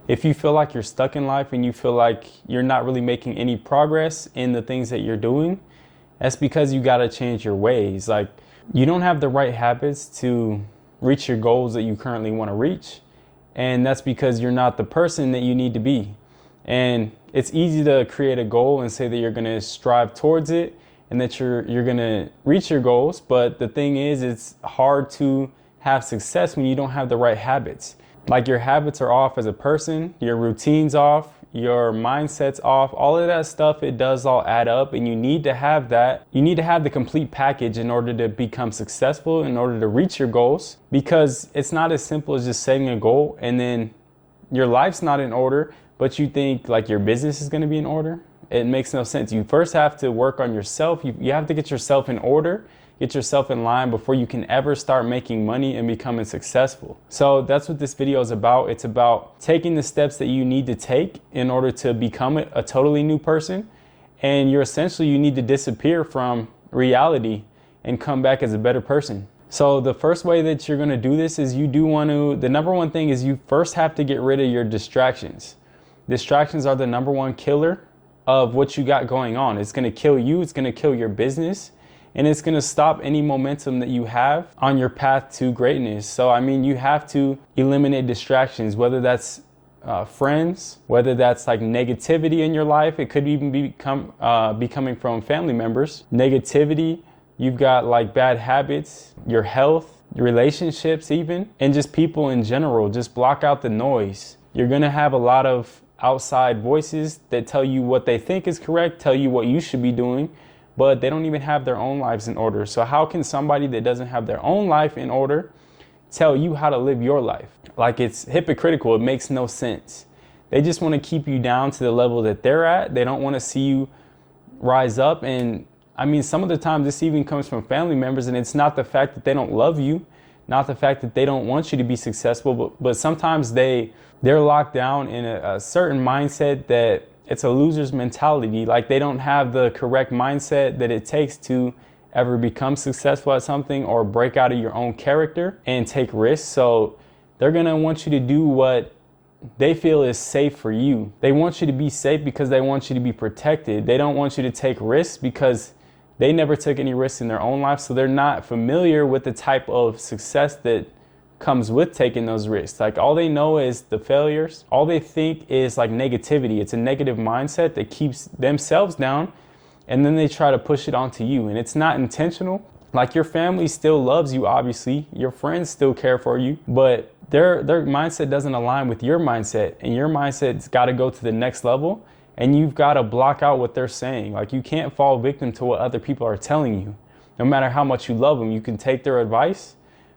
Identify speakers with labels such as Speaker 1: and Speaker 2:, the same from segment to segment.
Speaker 1: If you feel like you're stuck in life and you feel like you're not really making any progress in the things that you're doing, that's because you got to change your ways. Like, you don't have the right habits to reach your goals that you currently want to reach. And that's because you're not the person that you need to be. And it's easy to create a goal and say that you're going to strive towards it and that you're going to reach your goals. But the thing is, it's hard to have success when you don't have the right habits. Like, your habits are off as a person, your routine's off, your mindset's off, all of that stuff, it does all add up, and you need to have that. You need to have the complete package in order to become successful, in order to reach your goals, because it's not as simple as just setting a goal and then your life's not in order, but you think like your business is going to be in order. It makes no sense. You first have to work on yourself. You have to get yourself in order, get yourself in line before you can ever start making money and becoming successful. So that's what this video is about. It's about taking the steps that you need to take in order to become a totally new person. And you need to disappear from reality and come back as a better person. So the first way that you're going to do this is the number one thing is you first have to get rid of your distractions. Distractions are the number one killer of what you got going on. It's going to kill you. It's going to kill your business. And it's going to stop any momentum that you have on your path to greatness. So, you have to eliminate distractions, whether that's friends, whether that's like negativity in your life. It could even be coming from family members. Negativity, you've got like bad habits, your health, your relationships even, and just people in general. Just block out the noise. You're going to have a lot of outside voices that tell you what they think is correct, tell you what you should be doing, but they don't even have their own lives in order. So how can somebody that doesn't have their own life in order tell you how to live your life? Like, it's hypocritical. It makes no sense. They just want to keep you down to the level that they're at. They don't want to see you rise up. And some of the time this even comes from family members, and it's not the fact that they don't love you, not the fact that they don't want you to be successful, but sometimes they're locked down in a certain mindset that it's a loser's mentality. Like, they don't have the correct mindset that it takes to ever become successful at something or break out of your own character and take risks. So they're going to want you to do what they feel is safe for you. They want you to be safe because they want you to be protected. They don't want you to take risks because they never took any risks in their own life. So they're not familiar with the type of success that comes with taking those risks. Like, all they know is the failures. All they think is like negativity. It's a negative mindset that keeps themselves down, and then they try to push it onto you, and it's not intentional. Like, your family still loves you, obviously. Your friends still care for you, but their mindset doesn't align with your mindset, and your mindset's got to go to the next level, and you've got to block out what they're saying. Like, you can't fall victim to what other people are telling you. No matter how much you love them, you can take their advice,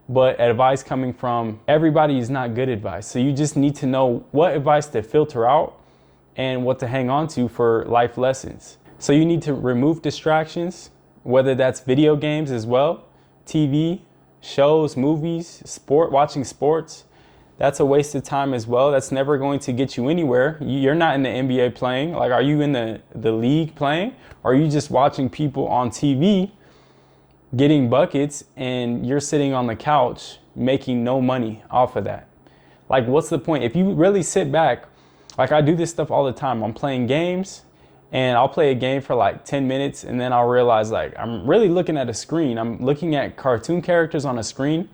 Speaker 1: but advice coming from everybody is not good advice. So you just need to know what advice to filter out and what to hang on to for life lessons. So you need to remove distractions, whether that's video games as well, TV, shows, movies, watching sports. That's a waste of time as well. That's never going to get you anywhere. You're not in the NBA playing. Like, are you in the league playing? Or are you just watching people on TV getting buckets and you're sitting on the couch making no money off of that? Like, what's the point? If you really sit back, like, I do this stuff all the time. I'm playing games and I'll play a game for like 10 minutes and then I'll realize, like, I'm really looking at a screen. I'm looking at cartoon characters on a screen,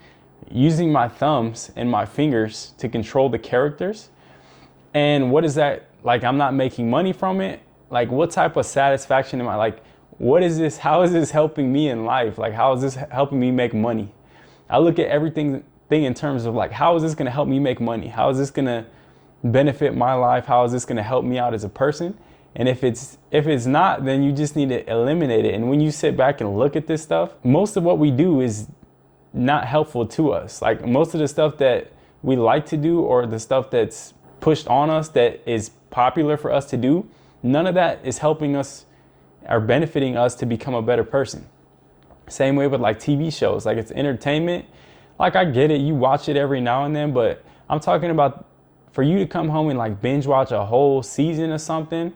Speaker 1: using my thumbs and my fingers to control the characters. And what is that? Like, I'm not making money from it. Like, what type of satisfaction am I, like, what is this? How is this helping me in life? Like, how is this helping me make money? I look at everything in terms of, like, how is this going to help me make money? How is this going to benefit my life? How is this going to help me out as a person? And if it's not, then you just need to eliminate it. And when you sit back and look at this stuff, most of what we do is not helpful to us. Like, most of the stuff that we like to do or the stuff that's pushed on us that is popular for us to do, none of that is helping us are benefiting us to become a better person. Same way with like TV shows, like, it's entertainment. Like, I get it, you watch it every now and then, but I'm talking about for you to come home and like binge watch a whole season or something,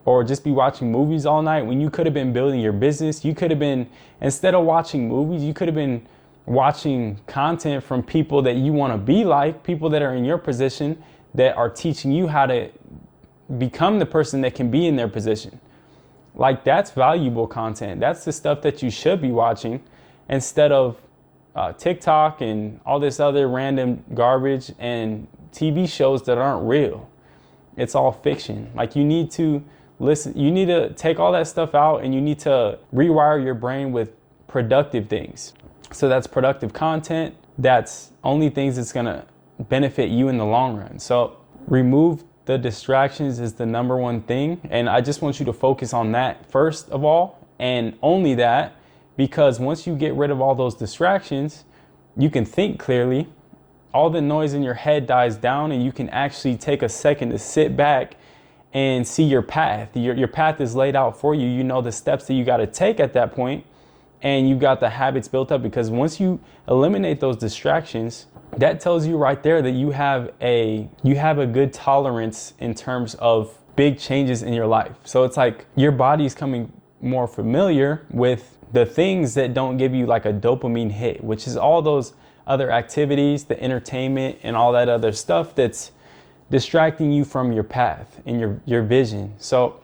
Speaker 1: or just be watching movies all night when you could have been building your business. You could have been, instead of watching movies, you could have been watching content from people that you want to be like, people that are in your position that are teaching you how to become the person that can be in their position. Like, that's valuable content. That's the stuff that you should be watching instead of TikTok and all this other random garbage and TV shows that aren't real. It's all fiction. Like, you need to listen, you need to take all that stuff out, and you need to rewire your brain with productive things. So that's productive content. That's only things that's gonna benefit you in the long run. So remove the distractions is the number one thing. And I just want you to focus on that first of all, and only that, because once you get rid of all those distractions, you can think clearly. All the noise in your head dies down, and you can actually take a second to sit back and see your path. Your path is laid out for you. You know the steps that you got to take at that point, and you got the habits built up, because once you eliminate those distractions, that tells you right there that you have a good tolerance in terms of big changes in your life. So it's like your body's coming more familiar with the things that don't give you like a dopamine hit, which is all those other activities, the entertainment and all that other stuff that's distracting you from your path and your vision. So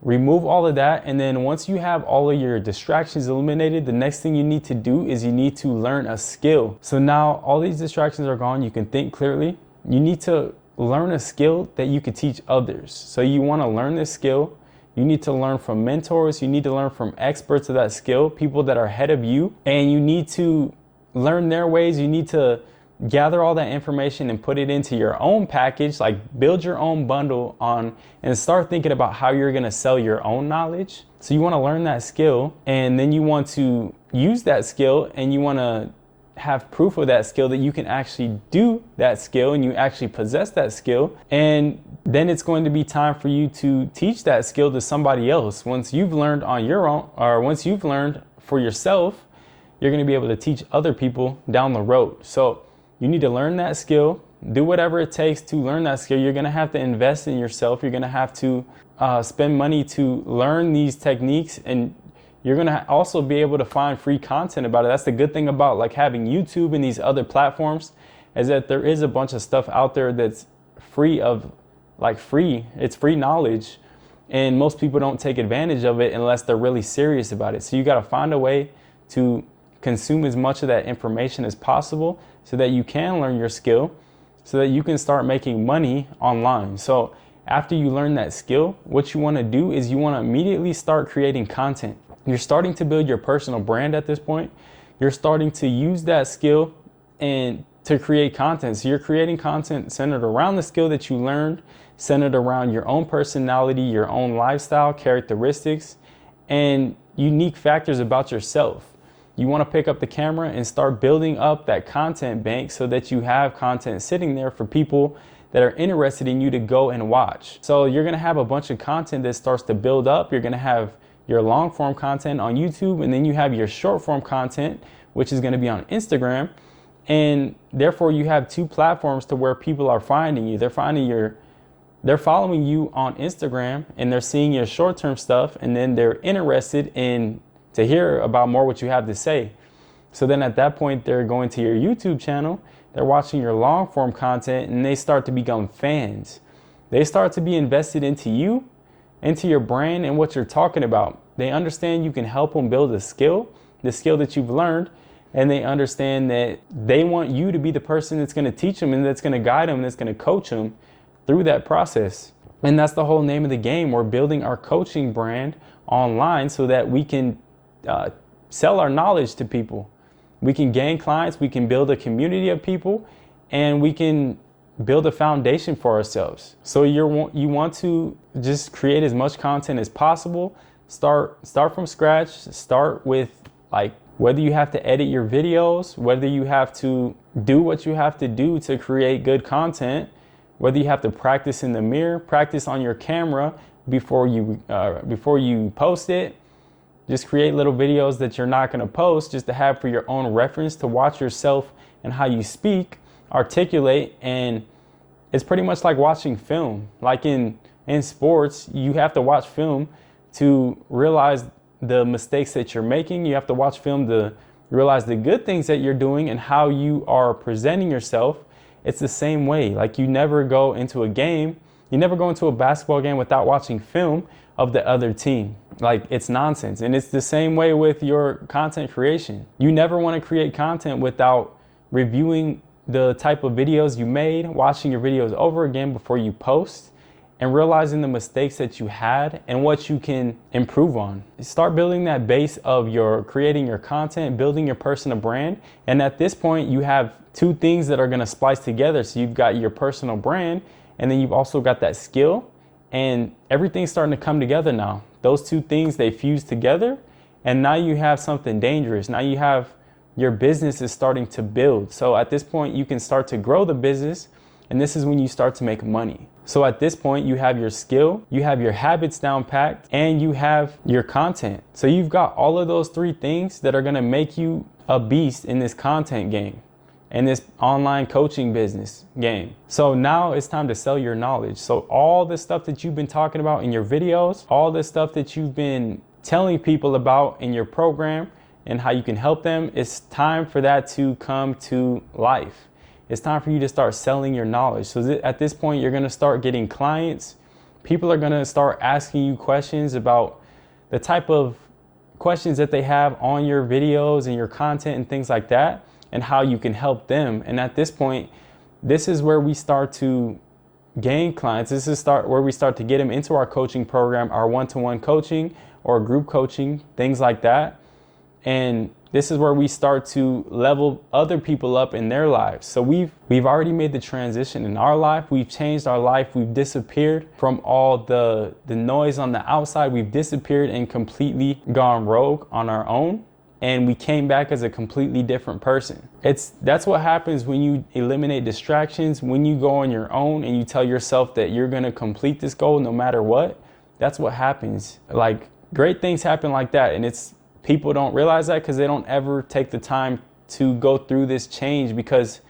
Speaker 1: remove all of that. And then once you have all of your distractions eliminated, the next thing you need to do is you need to learn a skill. So now all these distractions are gone. You can think clearly. You need to learn a skill that you could teach others. So you want to learn this skill. You need to learn from mentors. You need to learn from experts of that skill, people that are ahead of you, and you need to learn their ways. You need to gather all that information and put it into your own package, like build your own bundle on, and start thinking about how you're going to sell your own knowledge. So you want to learn that skill, and then you want to use that skill, and you want to have proof of that skill, that you can actually do that skill and you actually possess that skill. And then it's going to be time for you to teach that skill to somebody else. Once you've learned on your own, or once you've learned for yourself, you're going to be able to teach other people down the road. So you need to learn that skill, do whatever it takes to learn that skill. You're going to have to invest in yourself. You're going to have to spend money to learn these techniques, and you're going to also be able to find free content about it. That's the good thing about like having YouTube and these other platforms, is that there is a bunch of stuff out there that's free of it's free knowledge, and most people don't take advantage of it unless they're really serious about it. So you got to find a way to consume as much of that information as possible so that you can learn your skill, so that you can start making money online. So after you learn that skill, what you want to do is you want to immediately start creating content. You're starting to build your personal brand at this point. You're starting to use that skill and to create content. So you're creating content centered around the skill that you learned, centered around your own personality, your own lifestyle, characteristics, and unique factors about yourself. You want to pick up the camera and start building up that content bank so that you have content sitting there for people that are interested in you to go and watch. So you're going to have a bunch of content that starts to build up. You're going to have your long form content on YouTube, and then you have your short form content, which is going to be on Instagram. And therefore you have two platforms to where people are finding you. They're following you on Instagram, and they're seeing your short-term stuff, and then they're interested in to hear about more what you have to say. So then at that point, they're going to your YouTube channel, they're watching your long form content, and they start to become fans. They start to be invested into you, into your brand, and what you're talking about. They understand you can help them build the skill that you've learned, and they understand that they want you to be the person that's going to teach them, and that's going to guide them, and that's going to coach them through that process. And that's the whole name of the game. We're building our coaching brand online so that we can sell our knowledge to people. We can gain clients, we can build a community of people, and we can build a foundation for ourselves. So you want to just create as much content as possible. Start from scratch. Start with like whether you have to edit your videos, whether you have to do what you have to do to create good content, whether you have to practice in the mirror, practice on your camera before you post it. Just create little videos that you're not going to post, just to have for your own reference, to watch yourself and how you speak, articulate. And it's pretty much like watching film. Like in sports, you have to watch film to realize the mistakes that you're making. You have to watch film to realize the good things that you're doing and how you are presenting yourself. It's the same way. Like, you never go into a game, you never go into a basketball game without watching film of the other team. Like, it's nonsense. And it's the same way with your content creation. You never want to create content without reviewing the type of videos you made, watching your videos over again before you post, and realizing the mistakes that you had and what you can improve on. Start building that base of your creating your content, building your personal brand. And at this point, you have two things that are going to splice together. So you've got your personal brand, and then you've also got that skill, and everything's starting to come together now. Those two things, they fuse together, and now you have something dangerous. Now you have your business is starting to build. So at this point, you can start to grow the business, and this is when you start to make money. So at this point, you have your skill, you have your habits down packed, and you have your content. So you've got all of those three things that are gonna make you a beast in this content game, in this online coaching business game. So now it's time to sell your knowledge. So all the stuff that you've been talking about in your videos, all the stuff that you've been telling people about in your program and how you can help them, it's time for that to come to life. It's time for you to start selling your knowledge. So at this point, you're gonna start getting clients. People are gonna start asking you questions about the type of questions that they have on your videos and your content and things like that, and how you can help them. And at this point, this is where we start to gain clients. This is where we start to get them into our coaching program, our one-to-one coaching or group coaching, things like that. And this is where we start to level other people up in their lives. So we've already made the transition in our life. We've changed our life. We've disappeared from all the noise on the outside. We've disappeared and completely gone rogue on our own. And we came back as a completely different person. That's what happens when you eliminate distractions, when you go on your own and you tell yourself that you're gonna complete this goal no matter what. That's what happens. Like, great things happen like that. And people don't realize that because they don't ever take the time to go through this change, because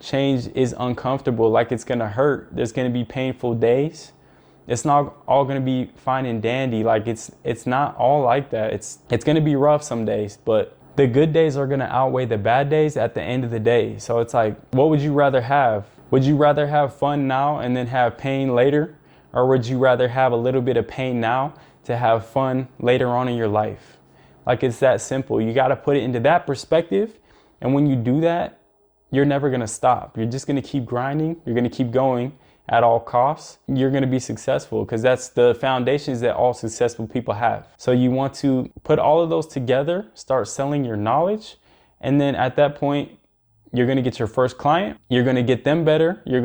Speaker 1: change is uncomfortable. Like, it's gonna hurt. There's gonna be painful days. It's not all gonna be fine and dandy. Like, it's not all like that. It's gonna be rough some days, but the good days are gonna outweigh the bad days at the end of the day. So it's like, what would you rather have? Would you rather have fun now and then have pain later? Or would you rather have a little bit of pain now to have fun later on in your life? Like, it's that simple. You gotta put it into that perspective. And when you do that, you're never gonna stop. You're just gonna keep grinding. You're gonna keep going at all costs. You're gonna be successful, because that's the foundations that all successful people have. So you want to put all of those together, start selling your knowledge. And then at that point, you're gonna get your first client. You're gonna get them better. They're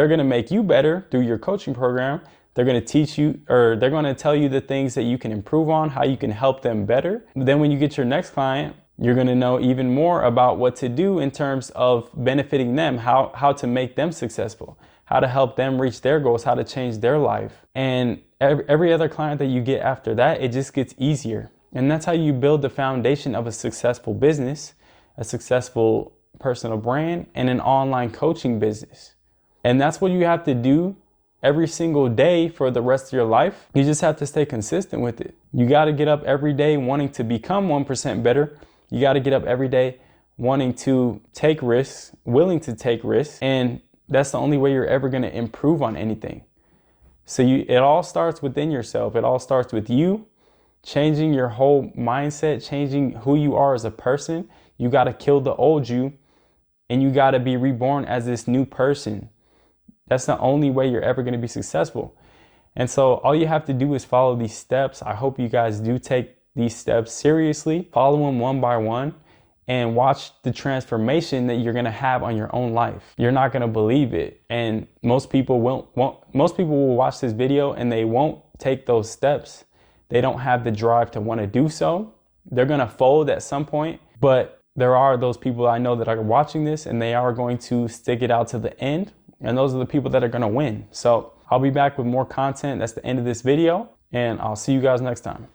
Speaker 1: gonna make you better through your coaching program. They're going to teach you, or they're going to tell you the things that you can improve on, how you can help them better. Then when you get your next client, you're going to know even more about what to do in terms of benefiting them, how to make them successful, how to help them reach their goals, how to change their life. And every other client that you get after that, it just gets easier. And that's how you build the foundation of a successful business, a successful personal brand, and an online coaching business. And that's what you have to do every single day for the rest of your life. You just have to stay consistent with it. You got to get up every day wanting to become 1% better. You got to get up every day wanting to take risks, willing to take risks. And that's the only way you're ever going to improve on anything. So it all starts within yourself. It all starts with you changing your whole mindset, changing who you are as a person. You got to kill the old you, and you got to be reborn as this new person. That's the only way you're ever going to be successful. And so all you have to do is follow these steps. I hope you guys do take these steps seriously, follow them one by one, and watch the transformation that you're going to have on your own life. You're not going to believe it. And most people will watch this video and they won't take those steps. They don't have the drive to want to do so. They're going to fold at some point, but there are those people I know that are watching this and they are going to stick it out to the end. And those are the people that are going to win. So I'll be back with more content. That's the end of this video, and I'll see you guys next time.